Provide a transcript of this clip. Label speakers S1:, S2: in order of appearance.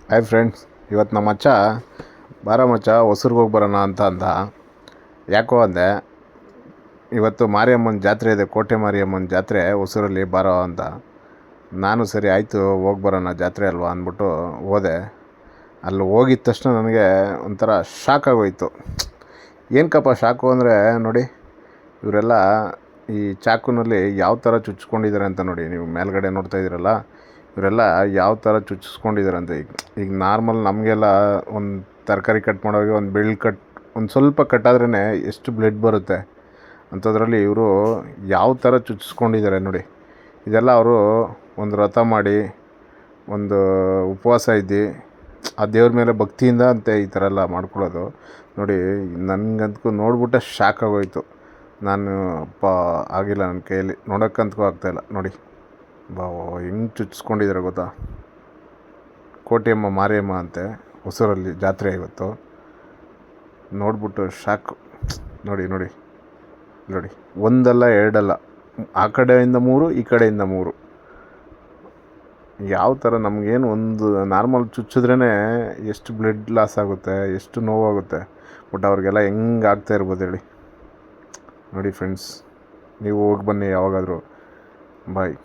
S1: Hi friends, ಇವತ್ತು ನಮ್ಮ ಮಚ್ಚ ಬಾರೋ ಮಚ್ಚ ಹೊಸೂರಿಗೆ ಹೋಗಿ ಬರೋಣ ಅಂದ. ಯಾಕೋ ಅಂದೆ, ಇವತ್ತು ಮಾರಿಯಮ್ಮನ ಜಾತ್ರೆ ಇದೆ, ಕೋಟೆ ಮಾರಿಯಮ್ಮನ ಜಾತ್ರೆ ಹೊಸೂರಲ್ಲಿ ಬಾರೋ ಅಂತ. ನಾನು ಸರಿ ಆಯಿತು ಹೋಗಿ ಬರೋಣ, ಜಾತ್ರೆ ಅಲ್ವಾ ಅಂದ್ಬಿಟ್ಟು ಹೋದೆ. ಅಲ್ಲಿ ಹೋಗಿದ ತಕ್ಷಣ ನನಗೆ ಒಂಥರ ಶಾಕ್ ಆಗೋಯಿತು. ಏನಕ್ಕಪ್ಪ ಶಾಕು ಅಂದರೆ, ನೋಡಿ ಇವರೆಲ್ಲ ಈ ಚಾಕುನಲ್ಲಿ ಯಾವ ಥರ ಚುಚ್ಕೊಂಡಿದ್ದಾರೆ ಅಂತ ನೋಡಿ. ನೀವು ಮೇಲ್ಗಡೆ ನೋಡ್ತಾ ಇದ್ದೀರಲ್ಲ, ಇವರೆಲ್ಲ ಯಾವ ಥರ ಚುಚ್ಚಿಸ್ಕೊಂಡಿದ್ದಾರೆ ಅಂತ. ಈಗ ನಾರ್ಮಲ್ ನಮಗೆಲ್ಲ ಒಂದು ತರಕಾರಿ ಕಟ್ ಮಾಡೋವಾಗ ಒಂದು ಬೆಳ್ಳು ಒಂದು ಸ್ವಲ್ಪ ಕಟ್ಟಾದ್ರೇ ಎಷ್ಟು ಬ್ಲಡ್ ಬರುತ್ತೆ. ಅಂಥದ್ರಲ್ಲಿ ಇವರು ಯಾವ ಥರ ಚುಚ್ಚಿಸ್ಕೊಂಡಿದ್ದಾರೆ ನೋಡಿ. ಇದೆಲ್ಲ ಅವರು ಒಂದು ವ್ರತ ಮಾಡಿ, ಒಂದು ಉಪವಾಸ ಇದ್ದು, ಆ ದೇವ್ರ ಮೇಲೆ ಭಕ್ತಿಯಿಂದ ಅಂತೆ ಈ ಥರ ಎಲ್ಲ ಮಾಡ್ಕೊಳ್ಳೋದು ನೋಡಿ. ನನಗಂತೂ ನೋಡ್ಬಿಟ್ಟೆ ಶಾಕ್ ಆಗೋಯಿತು. ನಾನು ಆಗಿಲ್ಲ, ನನ್ನ ಕೈಯಲ್ಲಿ ನೋಡೋಕ್ಕಂತೂ ಆಗ್ತಾಯಿಲ್ಲ ನೋಡಿ. ಹೆಂಗೆ ಚುಚ್ಚಿಸ್ಕೊಂಡಿದ್ದಾರೆ ಗೊತ್ತಾ. ಕೋಟೆಯಮ್ಮ ಮಾರಿಯಮ್ಮ ಅಂತೆ, ಹೊಸೂರಲ್ಲಿ ಜಾತ್ರೆ ಇವತ್ತು. ನೋಡ್ಬಿಟ್ಟು ಶಾಕು. ನೋಡಿ ನೋಡಿ ನೋಡಿ, ಒಂದಲ್ಲ ಎರಡಲ್ಲ, ಆ ಕಡೆಯಿಂದ 3, ಈ ಕಡೆಯಿಂದ 3. ಯಾವ ಥರ ನಮಗೇನು ಒಂದು ನಾರ್ಮಲ್ ಚುಚ್ಚಿದ್ರೇ ಎಷ್ಟು ಬ್ಲಡ್ ಲಾಸ್ ಆಗುತ್ತೆ, ಎಷ್ಟು ನೋವಾಗುತ್ತೆ. ಬಟ್ ಅವ್ರಿಗೆಲ್ಲ ಹೆಂಗೆ ಆಗ್ತಾ ಇರ್ಬೋದು ಹೇಳಿ. ನೋಡಿ ಫ್ರೆಂಡ್ಸ್, ನೀವು ಹೋಗಿ ಬನ್ನಿ ಯಾವಾಗಾದರೂ. ಬಾಯ್.